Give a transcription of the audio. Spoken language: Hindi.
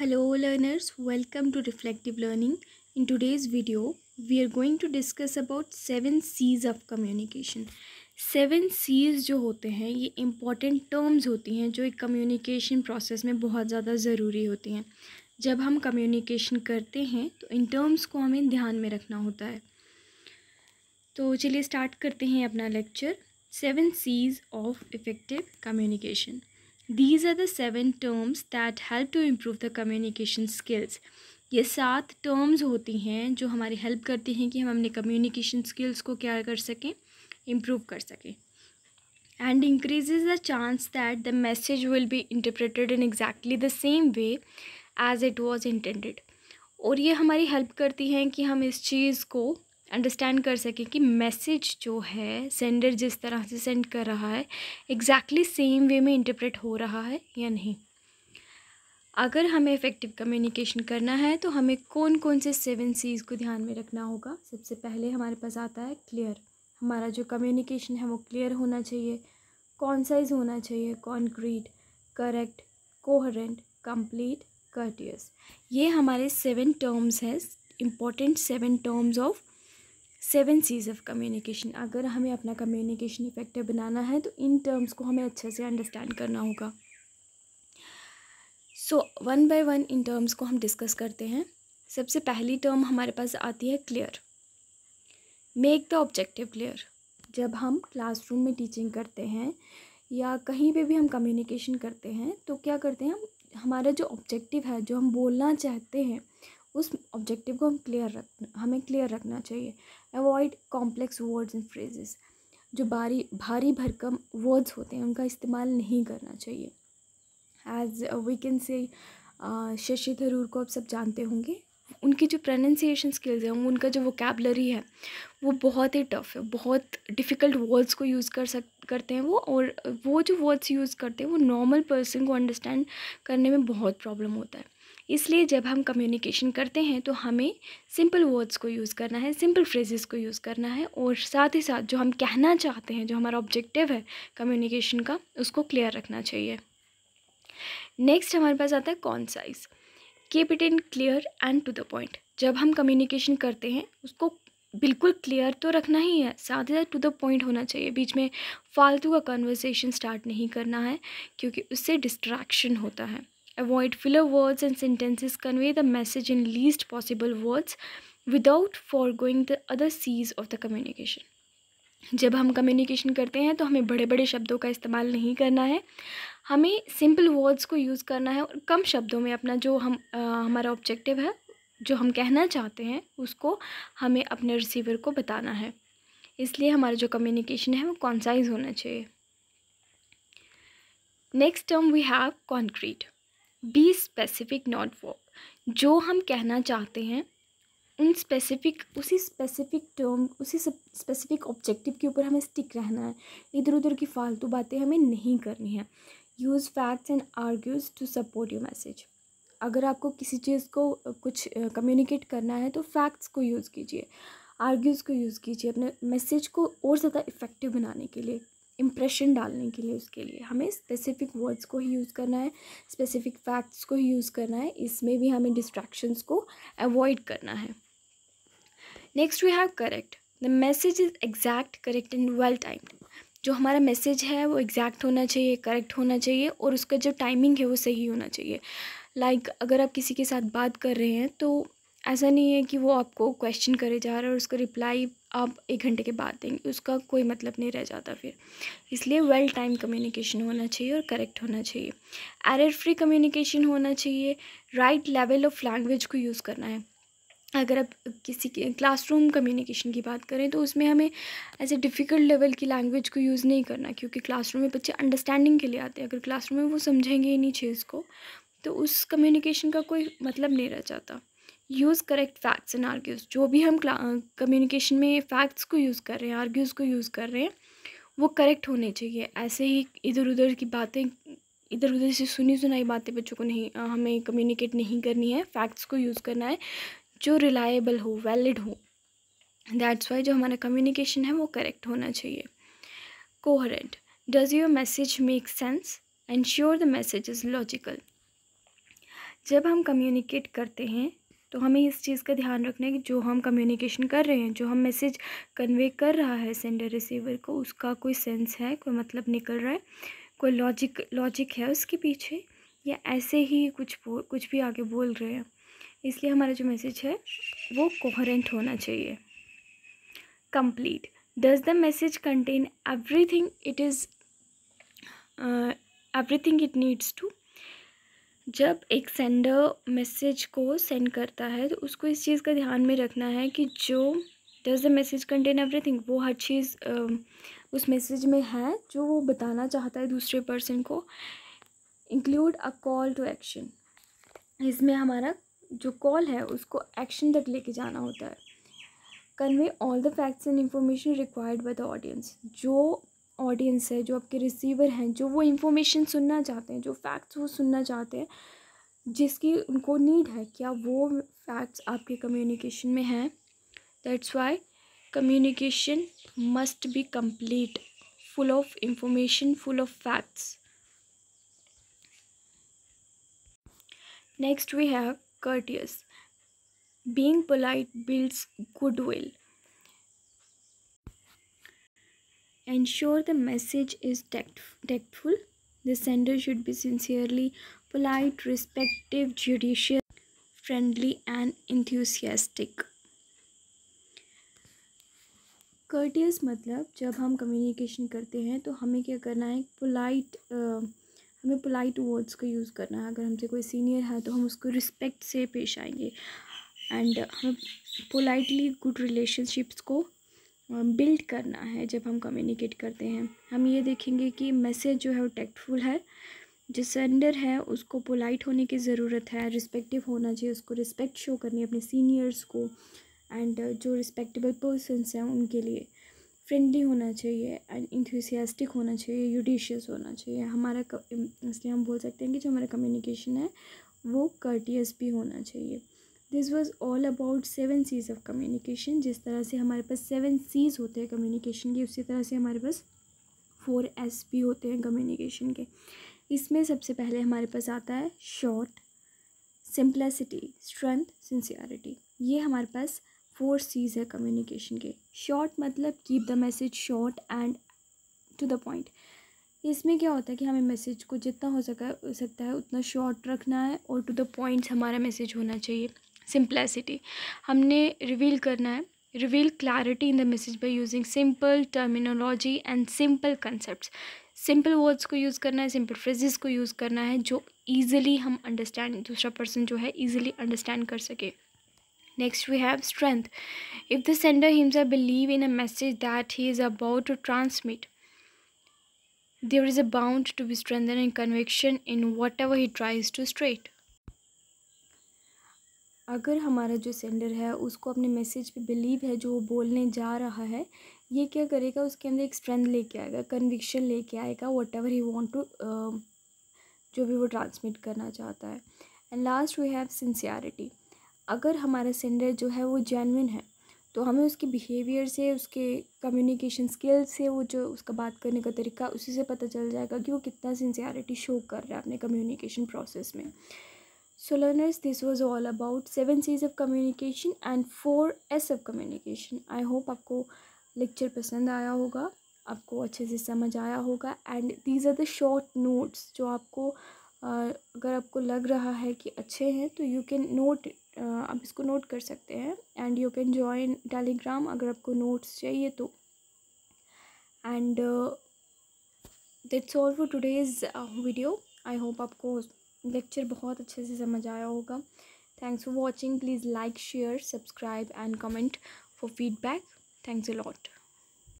Hello learners, welcome to Reflective Learning. In today's video, we are going to discuss about 7 C's of communication. 7 C's जो होते हैं ये important terms होती हैं जो एक communication process में बहुत ज़्यादा ज़रूरी होती हैं. जब हम communication करते हैं तो इन terms को हमें ध्यान में रखना होता है. तो चलिए start करते हैं अपना lecture. 7 C's of effective communication. These are the 7 terms that help to improve the communication skills. ये 7 terms होती हैं जो हमारी हेल्प करती हैं कि हम अपने communication skills को क्या कर सकें, improve कर सकें. And increases the chance that the message will be interpreted in exactly the same way as it was intended. और ये हमारी हेल्प करती हैं कि हम इस चीज़ को अंडरस्टैंड कर सकें कि मैसेज जो है सेंडर जिस तरह से सेंड कर रहा है एग्जैक्टली सेम वे में इंटरप्रेट हो रहा है या नहीं. अगर हमें इफ़ेक्टिव कम्युनिकेशन करना है तो हमें कौन कौन से 7 C's को ध्यान में रखना होगा. सबसे पहले हमारे पास आता है क्लियर. हमारा जो कम्युनिकेशन है वो क्लियर होना चाहिए, कॉन्साइज होना चाहिए, concrete, correct, coherent, complete, courteous. ये हमारे 7 टर्म्स हैं, important 7 terms of 7 C's of communication. अगर हमें अपना कम्युनिकेशन इफेक्टिव बनाना है तो इन टर्म्स को हमें अच्छे से अंडरस्टैंड करना होगा. So one by one in terms को हम डिस्कस करते हैं. सबसे पहली टर्म हमारे पास आती है clear. Make the objective clear. जब हम क्लासरूम में टीचिंग करते हैं या कहीं पे भी हम कम्युनिकेशन करते हैं तो क्या करते हैं, हमारा जो ऑब्जेक्टिव है, जो हम बोलना चाहते हैं, उस ऑब्जेक्टिव को हमें क्लियर रखना चाहिए. Avoid complex words and phrases. जो भारी भरकम वर्ड्स होते हैं उनका इस्तेमाल नहीं करना चाहिए. As we can say Shashi Tharoor को आप सब जानते होंगे. उनकी जो प्रोनाउंसिएशन स्किल्स हैं, उनका जो वोकैबुलरी है वो बहुत ही टफ़ है. बहुत डिफ़िकल्ट वर्ड्स को यूज़ करते हैं वो, और वो जो वर्ड्स यूज़ करते हैं वो नॉर्मल पर्सन को अंडरस्टैंड करने में बहुत प्रॉब्लम होता है. इसलिए जब हम कम्युनिकेशन करते हैं तो हमें सिंपल वर्ड्स को यूज़ करना है, सिंपल फ्रेजेस को यूज़ करना है, और साथ ही साथ जो हम कहना चाहते हैं, जो हमारा ऑब्जेक्टिव है कम्युनिकेशन का, उसको क्लियर रखना चाहिए. नेक्स्ट हमारे पास आता है concise. Keep it in clear and to the point. जब हम कम्युनिकेशन करते हैं उसको बिल्कुल क्लियर तो रखना ही है, साथ ही साथ टू द पॉइंट होना चाहिए. बीच में फालतू का कन्वर्सेशन स्टार्ट नहीं करना है क्योंकि उससे डिस्ट्रैक्शन होता है. Avoid filler words and sentences. Convey the message in least possible words without foregoing the other C's of the communication. जब हम कम्युनिकेशन करते हैं तो हमें बड़े बड़े शब्दों का इस्तेमाल नहीं करना है. हमें सिंपल वर्ड्स को यूज़ करना है और कम शब्दों में अपना जो हमारा ऑब्जेक्टिव है, जो हम कहना चाहते हैं, उसको हमें अपने रिसीवर को बताना है. इसलिए हमारा जो कम्युनिकेशन है वो कॉन्साइज होना चाहिए. Next term we have concrete. Be specific not walk. जो हम कहना चाहते हैं उसी स्पेसिफिक ऑब्जेक्टिव के ऊपर हमें स्टिक रहना है. इधर उधर की फालतू बातें हमें नहीं करनी है. Use facts and argues to support your message. अगर आपको किसी चीज़ को कुछ कम्युनिकेट करना है तो फैक्ट्स को यूज़ कीजिए, आर्ग्यूज़ को यूज़ कीजिए अपने मैसेज को और ज़्यादा इफ़ेक्टिव बनाने के लिए, इम्प्रेशन डालने के लिए. उसके लिए हमें स्पेसिफिक वर्ड्स को ही यूज़ करना है, स्पेसिफिक फैक्ट्स को ही यूज़ करना है. इसमें भी हमें डिस्ट्रैक्शंस को अवॉइड करना है. Next we have correct. The message is exact, correct and well timed. जो हमारा मैसेज है वो एग्जैक्ट होना चाहिए, करेक्ट होना चाहिए, और उसका जो टाइमिंग है वो सही होना चाहिए. लाइक अगर आप किसी के साथ बात कर रहे हैं तो ऐसा नहीं है कि वो आपको क्वेश्चन करे जा रहा है और उसका रिप्लाई आप 1 घंटे के बाद देंगे, उसका कोई मतलब नहीं रह जाता फिर. इसलिए वेल टाइम कम्युनिकेशन होना चाहिए और करेक्ट होना चाहिए. एरर फ्री कम्युनिकेशन होना चाहिए. राइट लेवल ऑफ लैंग्वेज को यूज़ करना है. अगर आप किसी के क्लासरूम कम्युनिकेशन की बात करें तो उसमें हमें ऐसे डिफ़िकल्ट लेवल की लैंग्वेज को यूज़ नहीं करना, क्योंकि क्लासरूम में बच्चे अंडरस्टैंडिंग के लिए आते हैं. अगर क्लासरूम में वो समझेंगे ही नहीं चीज़ को तो उस कम्युनिकेशन का कोई मतलब नहीं रह जाता. Use correct facts and argues. जो भी हम कम्युनिकेशन में फैक्ट्स को यूज़ कर रहे हैं, आर्ग्यूज़ को यूज़ कर रहे हैं, वो करेक्ट होने चाहिए. ऐसे ही इधर उधर की बातें, इधर उधर से सुनी सुनाई बातें बच्चों को नहीं, हमें कम्युनिकेट नहीं करनी है. फैक्ट्स को यूज़ करना है जो रिलायबल हो, वैलिड हो. दैट्स वाई जो हमारा कम्युनिकेशन है वो करेक्ट होना चाहिए. Coherent. Does your message make sense? Ensure the message is logical. जब हम कम्युनिकेट करते हैं तो हमें इस चीज़ का ध्यान रखना है कि जो हम कम्युनिकेशन कर रहे हैं, जो हम मैसेज कन्वे कर रहा है सेंडर रिसीवर को, उसका कोई सेंस है, कोई मतलब निकल रहा है, कोई लॉजिक है उसके पीछे, या ऐसे ही कुछ भी आगे बोल रहे हैं। इसलिए हमारा जो मैसेज है वो कोहेरेंट होना चाहिए। Complete. Does the message contain everything it needs to. जब एक सेंडर मैसेज को सेंड करता है तो उसको इस चीज़ का ध्यान में रखना है कि जो does the message contain everything, वो हर चीज़ उस मैसेज में है जो वो बताना चाहता है दूसरे पर्सन को। Include a call to action. इसमें हमारा जो कॉल है उसको एक्शन तक लेके जाना होता है। Convey all the facts and information required by the audience. जो ऑडियंस है, जो आपके रिसीवर हैं, जो वो इंफॉर्मेशन सुनना चाहते हैं, जो फैक्ट्स वो सुनना चाहते हैं, जिसकी उनको नीड है, क्या वो फैक्ट्स आपके कम्युनिकेशन में हैं। That's why communication must be complete, full of information, full of facts. Next we have courteous. Being polite builds goodwill. Ensure the message is tactful. The sender should be sincerely polite, respectful, judicious, friendly and enthusiastic. Courteous मतलब जब हम कम्युनिकेशन करते हैं तो हमें क्या करना है, हमें पोलाइट वर्ड्स का यूज़ करना है। अगर हमसे कोई सीनियर है तो हम उसको रिस्पेक्ट से पेश आएंगे, एंड हमें पोलाइटली गुड रिलेशनशिप्स को बिल्ड करना है। जब हम कम्युनिकेट करते हैं हम ये देखेंगे कि मैसेज जो है वो टेक्टफुल है, जो सेंडर है उसको पोलाइट होने की ज़रूरत है, रिस्पेक्टिव होना चाहिए, उसको रिस्पेक्ट शो करनी है अपने सीनियर्स को, एंड जो रिस्पेक्टेबल पर्सन्स हैं उनके लिए फ्रेंडली होना चाहिए, एंड इंथुसियास्टिक होना चाहिए, यूडिशियस होना चाहिए हमारा इसलिए हम बोल सकते हैं कि जो हमारा कम्युनिकेशन है वो कर्टियस भी होना चाहिए। This was all about 7 C's of communication. जिस तरह से हमारे पास 7 C's होते हैं कम्युनिकेशन के, उसी तरह से हमारे पास 4 S भी होते हैं कम्युनिकेशन के। इसमें सबसे पहले हमारे पास आता है शॉर्ट, सिंप्लिसिटी, स्ट्रेंथ, सिंसियरिटी। ये हमारे पास 4 C's है कम्युनिकेशन के। शॉर्ट मतलब keep the message short and to the point. इसमें क्या होता है कि हमें मैसेज को जितना हो सकता है उतना शॉर्ट रखना है और टू द पॉइंट हमारा मैसेज होना चाहिए। सिंप्लिसिटी, हमने reveal clarity in the message by using simple terminology and simple concepts. Simple words को यूज़ करना है, सिंपल फ्रेजेस को यूज़ करना है जो ईजिली हम अंडरस्टैंड, दूसरा पर्सन जो है ईजिली अंडरस्टैंड कर सके। Next we have strength. If the sender himself believe in a message that he is about to transmit, there is a bound to be strengthened in conviction in whatever he tries to state. अगर हमारा जो सेंडर है उसको अपने मैसेज पे बिलीव है, जो वो बोलने जा रहा है, ये क्या करेगा, उसके अंदर एक स्ट्रेंथ लेके आएगा, कन्विक्शन लेके आएगा, whatever he want to, जो भी वो ट्रांसमिट करना चाहता है। And last we have sincerity. अगर हमारा सेंडर जो है वो जेन्युइन है तो हमें उसके बिहेवियर से, उसके कम्युनिकेशन स्किल से, वो जो उसका बात करने का तरीका, उसी से पता चल जाएगा कि वो कितना सिंसियरिटी शो कर रहा है अपने कम्युनिकेशन प्रोसेस में। So learners, this was all about 7 C's of communication and 4 S of communication. I hope आपको लेक्चर पसंद आया होगा, आपको अच्छे से समझ आया होगा। And these are the short notes जो आपको अगर आपको लग रहा है कि अच्छे हैं तो यू कैन नोट, आप इसको नोट कर सकते हैं, and you can join Telegram अगर आपको नोट्स चाहिए तो। And that's all for today's video. I hope आपको लेक्चर बहुत अच्छे से समझ आया होगा। Thanks for watching. Please like, share, subscribe and comment for feedback. Thanks a lot.